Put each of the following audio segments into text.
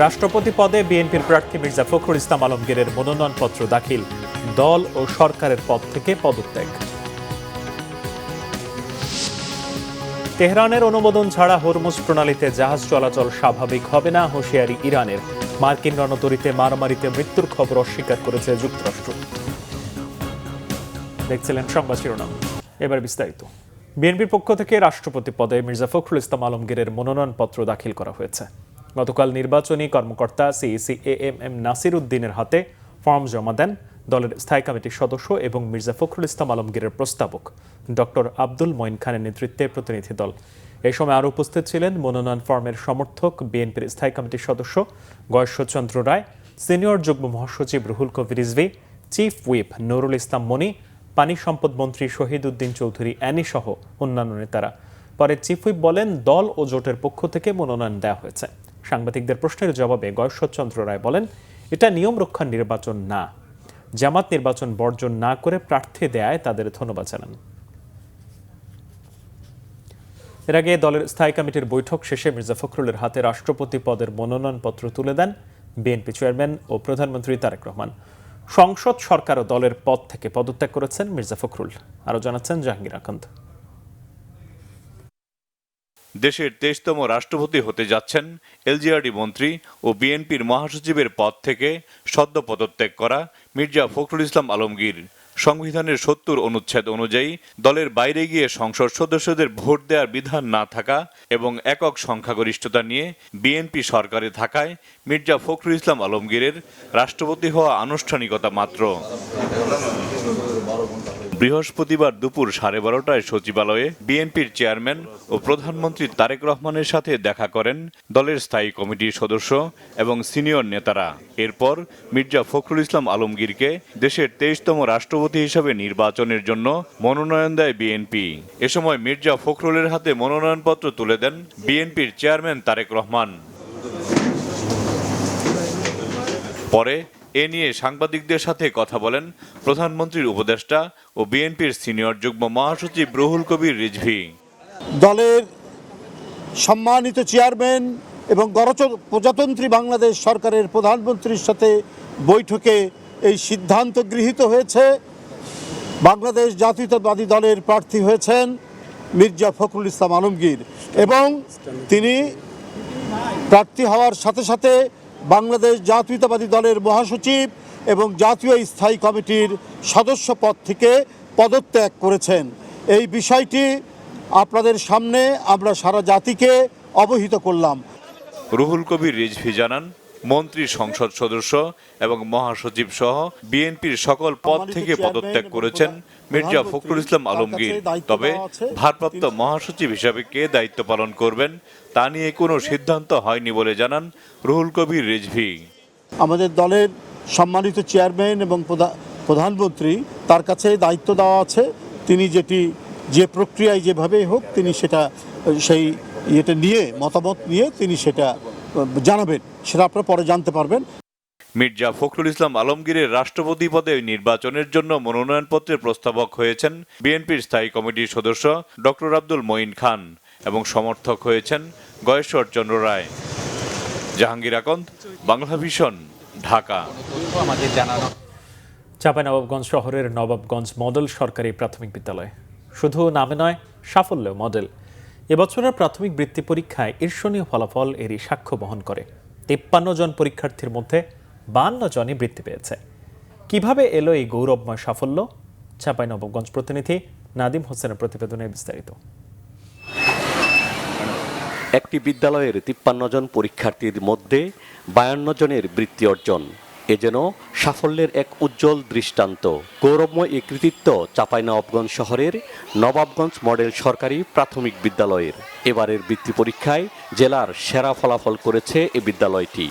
রাষ্ট্রপতি পদে বিএনপির প্রার্থী মির্জা ফখরুল ইসলাম আলমগীরের মনোনয়নপত্র দাখিল, দল ও সরকারের পদ থেকে পদত্যাগ। তেহরানের অনুমোদন ছাড়া হরমুজ প্রণালীতে জাহাজ চলাচল স্বাভাবিক হবে না, হুঁশিয়ারি ইরানের। মার্কিন রণতরীতে মারামারিতে মৃত্যুর খবর অস্বীকার করেছে যুক্তরাষ্ট্র। দেখছিলেন সংবাদ শিরোনাম, এবার বিস্তারিত। বিএনপির পক্ষ থেকে রাষ্ট্রপতি পদে মির্জা ফখরুল ইসলাম আলমগীরের মনোনয়নপত্র দাখিল করা হয়েছে। গতকাল নির্বাচনী কর্মকর্তা সিইসি এএমএম নাসির উদ্দিনের হাতে ফর্ম জমা দেন দলের স্থায়ী কমিটির সদস্য এবং মির্জা ফখরুল ইসলাম আলমগীরের প্রস্তাবক ডক্টর আব্দুল মঈন খানের নেতৃত্বে প্রতিনিধি দল। এই সময় আরও উপস্থিত ছিলেন মনোনয়ন ফর্মের সমর্থক বিএনপির স্থায়ী কমিটির সদস্য গয়েশ্বরচন্দ্র রায়, সিনিয়র যুগ্ম মহাসচিব রুহুল কবির রিজভী, চিফ হুইপ নুরুল ইসলাম মনি, পানি সম্পদ মন্ত্রী শহীদ উদ্দিন চৌধুরী অ্যানি সহ অন্যান্য নেতারা। পরে চিফ হুইপ বলেন, দল ও জোটের পক্ষ থেকে মনোনয়ন দেওয়া হয়েছে। সাংবাদিকদের প্রশ্নের জবাবে গয়েশ্বরচন্দ্র রায় বলেন, এটা নিয়ম রক্ষার নির্বাচন না। জামাত নির্বাচন বর্জন না করে প্রার্থী দেয়ায় তাদের ধন্যবাদ জানান। এর আগে দলের স্থায়ী কমিটির বৈঠক শেষে মির্জা ফখরুলের হাতে রাষ্ট্রপতি পদের মনোনয়নপত্র তুলে দেন বিএনপি চেয়ারম্যান ও প্রধানমন্ত্রী তারেক রহমান। সংসদ সরকার ও দলের পদ থেকে পদত্যাগ করেছেন মির্জা ফখরুল। আরও জানাচ্ছেন জাহাঙ্গীর আকন্দ। দেশের 23তম রাষ্ট্রপতি হতে যাচ্ছেন এলজিআরডি মন্ত্রী ও বিএনপির মহাসচিবের পদ থেকে সদ্য পদত্যাগ করা মির্জা ফখরুল ইসলাম আলমগীর। সংবিধানের ৭০ অনুচ্ছেদ অনুযায়ী দলের বাইরে গিয়ে সংসদ সদস্যদের ভোট দেওয়ার বিধান না থাকা এবং একক সংখ্যাগরিষ্ঠতা নিয়ে বিএনপি সরকারে থাকায় মির্জা ফখরুল ইসলাম আলমগীরের রাষ্ট্রপতি হওয়া আনুষ্ঠানিকতা মাত্র। বৃহস্পতিবার দুপুর 12:30টায় সচিবালয়ে বিএনপির চেয়ারম্যান ও প্রধানমন্ত্রী তারেক রহমানের সাথে দেখা করেন দলের স্থায়ী কমিটির সদস্য এবং সিনিয়র নেতারা। এরপর মির্জা ফখরুল ইসলাম আলমগীরকে দেশের 23তম রাষ্ট্রপতি হিসেবে নির্বাচনের জন্য মনোনয়ন দেয় বিএনপি। এ সময় মির্জা ফখরুলের হাতে মনোনয়নপত্র তুলে দেন বিএনপির চেয়ারম্যান তারেক রহমান। পরে এ নিয়ে সাংবাদিকদের সাথে কথা বলেন প্রধানমন্ত্রীর উপদেষ্টা ও বিএনপির সিনিয়র যুগ্ম মহাসচিব রুহুল কবির রিজভী। দলের সম্মানিত চেয়ারম্যান এবং প্রজাতন্ত্রী বাংলাদেশ সরকারের প্রধানমন্ত্রীর সাথে বৈঠকে এই সিদ্ধান্ত গৃহীত হয়েছে। বাংলাদেশ জাতীয়তাবাদী দলের প্রার্থী হয়েছেন মির্জা ফখরুল ইসলাম আলমগীর এবং তিনি প্রার্থী হওয়ার সাথে সাথে বাংলাদেশ জাতীয়তাবাদী দলের মহাসচিব এবং জাতীয় স্থায়ী কমিটির সদস্য পদ থেকে পদত্যাগ করেছেন। এই বিষয়টি আপনাদের সামনে আমরা সারা জাতিকে অবহিত করলাম। রুহুল কবির রিজভী জানান, মন্ত্রী, সংসদ সদস্য এবং মহাসচিব সহ বিএনপির সকল পদ থেকে পদত্যাগ করেছেন মির্জা ফখরুল ইসলাম আলমগীর। তবে ভারপ্রাপ্ত মহাসচিব হিসাবে কে দায়িত্ব পালন করবেন তা নিয়ে কোনো সিদ্ধান্ত হয়নি বলে জানান রুহুল কবির রিজভী। আমাদের দলের সম্মানিত চেয়ারম্যান এবং প্রধানমন্ত্রী তার কাছে দায়িত্ব দেওয়া আছে। তিনি যে প্রক্রিয়ায় যেভাবে হোক তিনি সেটা নিয়ে মতামত নিয়ে তিনি সেটা জানাবেন, সেটা আপনারা পরে জানতে পারবেন। মির্জা ফখরুল ইসলাম আলমগীরের রাষ্ট্রপতি পদে নির্বাচনের জন্য মনোনয়নপত্রের প্রস্তাবক হয়েছেন বিএনপির স্থায়ী কমিটির সদস্য ডক্টর আব্দুল মঈন খান এবং সমর্থক হয়েছেন গয়েশ্বরচন্দ্র রায়। জাহাঙ্গীর আকন্দ, বাংলা ভিশন, ঢাকা। চাঁপাইনবাবগঞ্জ শহরের নবাবগঞ্জ মডেল সরকারি প্রাথমিক বিদ্যালয় শুধু নামে নয়, সাফল্যেও মডেল। এবছরের প্রাথমিক বৃত্তি পরীক্ষায় ঈর্ষণীয় ফলাফল এরই সাক্ষ্য বহন করে। 53 জন পরীক্ষার্থীর মধ্যে 52 জনই বৃত্তি পেয়েছে। কিভাবে এলো এই গৌরবময় সাফল্য? চাঁপাইনবাবগঞ্জ প্রতিনিধি নাদিম হোসেনের প্রতিবেদনে বিস্তারিত। একটি বিদ্যালয়ের 53 জন পরীক্ষার্থীর মধ্যে 52 জনের বৃত্তি অর্জন, এ যেন সাফল্যের এক উজ্জ্বল দৃষ্টান্ত। গৌরবময় এই কৃতিত্ব চাঁপাইনবাবগঞ্জ শহরের নবাবগঞ্জ মডেল সরকারি প্রাথমিক বিদ্যালয়ের। এবারের বৃত্তি পরীক্ষায় জেলার সেরা ফলাফল করেছে এ বিদ্যালয়টি।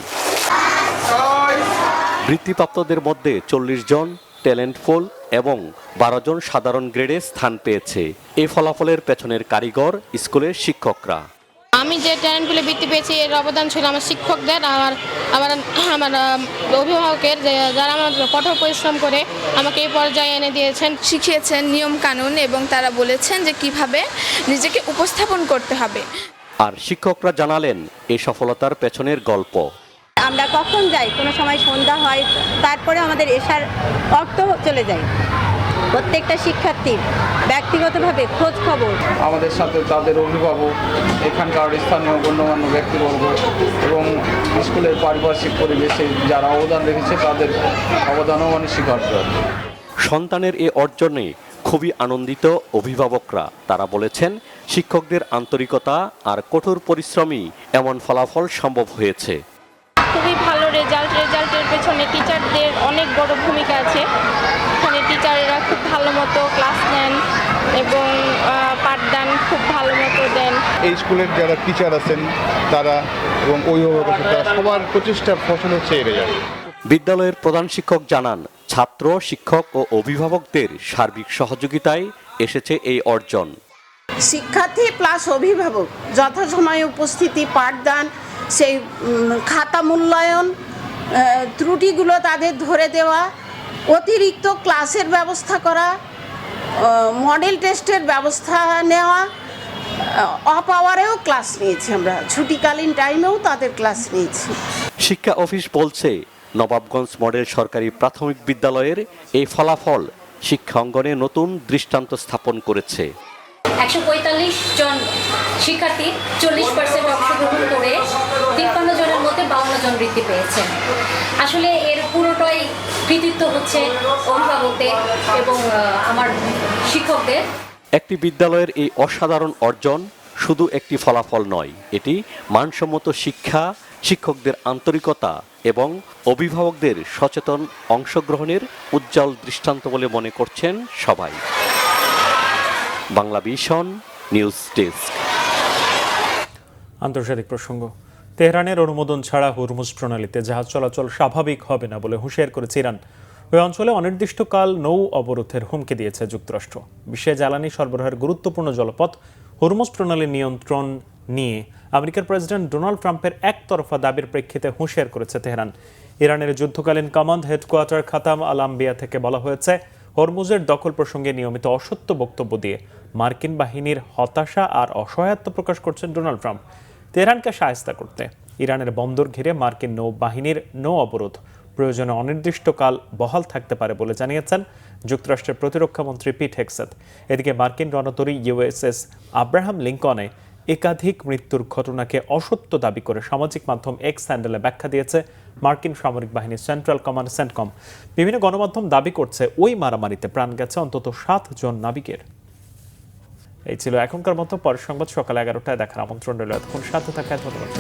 বৃত্তিপ্রাপ্তদের মধ্যে 40 জন ট্যালেন্টফুল এবং 12 জন সাধারণ গ্রেডে স্থান পেয়েছে। এই ফলাফলের পেছনের কারিগর স্কুলের শিক্ষকরা। আমি যে ট্যালেন্টগুলো বৃত্তি পেয়েছি এর অবদান ছিল আমার শিক্ষকদের, আমার অভিভাবকের, যারা আমার কঠোর পরিশ্রম করে আমাকে এই পর্যায়ে এনে দিয়েছেন, শিখিয়েছেন নিয়ম কানুন এবং তারা বলেছেন যে কিভাবে নিজেকে উপস্থাপন করতে হবে। আর শিক্ষকরা জানালেন এই সফলতার পেছনের গল্প। আমরা কখন যাই, কোনো সময় সন্ধ্যা হয়, তারপরে আমাদের এসার অর্থ চলে যায়। প্রত্যেকটা শিক্ষার্থীর ব্যক্তিগতভাবে খোঁজ খবর, আমাদের সাথে তাদের অভিভাবক, এখানকার স্থানীয় গণ্যমান্য ব্যক্তিবর্গ এবং স্কুলের পারিপার্শ্বিক পরিবেশে যারা অবদান রেখেছে তাদের অবদানও স্বীকার্য। সন্তানের এ অর্জনে খুবই আনন্দিত অভিভাবকরা। তারা বলেছেন, শিক্ষকদের আন্তরিকতা আর কঠোর পরিশ্রমই এমন ফলাফল সম্ভব হয়েছে। খুবই ভালো রেজাল্টের পেছনে টিচারদের অনেক বড় ভূমিকা আছে। এখানে টিচাররা খুব ভালো মতো ক্লাস নেন এবং পাঠদান খুব ভালো মতো দেন। এই স্কুলের যারা টিচার আছেন তারা এবং অভিভাবক আছেন তারা সবার প্রচেষ্টার ফসল হচ্ছে এই রেজাল্ট। বিদ্যালয়ের প্রধান শিক্ষক জানান, ছাত্র, শিক্ষক ও অভিভাবকদের সার্বিক সহযোগিতায় এসেছে এই অর্জন। শিক্ষার্থী প্লাস অভিভাবক যথাসময়ে উপস্থিতি, পাঠদান, সেই খাতা মূল্যায়ন, ত্রুটিগুলো তাদের ধরে দেওয়া, অতিরিক্ত ক্লাসের ব্যবস্থা করা, মডেল টেস্টের ব্যবস্থা নেওয়া, অফ আওয়ারেও ক্লাস নিয়েছি, আমরা ছুটিকালীন টাইমেও তাদের ক্লাস নিয়েছি। শিক্ষা অফিস বলছে, নবাবগঞ্জ মডেল সরকারি প্রাথমিক বিদ্যালয়ের এই ফলাফল শিক্ষা অঙ্গনে নতুন দৃষ্টান্ত স্থাপন করেছে। 145 জন শিক্ষার্থী 40% অংশগ্রহণ করে 53 জনের মধ্যে 52 জন বৃত্তি পেয়েছেন। আসলে এর পুরোটাই কৃতিত্ব হচ্ছে অভিভাবকদের এবং আমার শিক্ষকদের। একটি বিদ্যালয়ের এই অসাধারণ অর্জন শুধু একটি ফলাফল নয়, এটি মানসম্মত শিক্ষা, শিক্ষকদের আন্তরিকতা এবং অভিভাবকদের সচেতন অংশগ্রহণের উজ্জ্বল দৃষ্টান্ত বলে মনে করছেন সবাই। Bangla vision news desk. আন্তর্জাতিক প্রসঙ্গ। তেহরানের অনুমোদন ছাড়া হরমুজ প্রণালীতে জাহাজ চলাচল স্বাভাবিক হবে না বলে হুঁশিয়ার করেছে ইরান। ওই অঞ্চলে অনির্দিষ্টকাল নৌ অবরোধের হুমকি দিয়েছে যুক্তরাষ্ট্র। বিশ্বে জ্বালানি সরবরাহের গুরুত্বপূর্ণ জলপথ হরমুজ প্রণালীর নিয়ন্ত্রণ নিয়ে আমেরিকার প্রেসিডেন্ট ডোনাল্ড ট্রাম্পের একতরফা দাবির প্রেক্ষিতে হুঁশিয়ার করেছে তেহরান। ইরানের যুদ্ধকালীন কমান্ড হেডকোয়ার্টার খাতাম আল আম্বিয়া থেকে বলা হয়েছে, হরমুজের দখল প্রসঙ্গে নিয়মিত অসত্য বক্তব্য দিয়ে মার্কিন বাহিনীর হতাশা আর অসহায়ত্ব প্রকাশ করছেন ডোনাল্ড ট্রাম্প। তেহরানকে শায়েস্তা করতে ইরানের বন্দর ঘিরে মার্কিন নৌবাহিনীর নৌ অবরোধ প্রয়োজনে অনির্দিষ্টকাল বহাল থাকতে পারে বলে জানিয়েছেন যুক্তরাষ্ট্রের প্রতিরক্ষা মন্ত্রী পিট হেগসেথ। এদিকে মার্কিন রণতরী ইউএসএস আব্রাহাম লিঙ্কনে একাধিক মৃত্যুর ঘটনাকে অসত্য দাবি করে সামাজিক মাধ্যম এক্স হ্যান্ডেলে ব্যাখ্যা দিয়েছে মার্কিন সামরিক বাহিনীর সেন্ট্রাল কমান্ড সেন্টকম। বিভিন্ন গণমাধ্যম দাবি করছে ওই মারামারিতে প্রাণ গেছে অন্তত 7 জন নাবিকের। এই ছিল এখনকার মতো। পরের সংবাদ সকাল 11টায় দেখার আমন্ত্রণ রইল। এতক্ষণ সাথে থাকার ধন্যবাদ।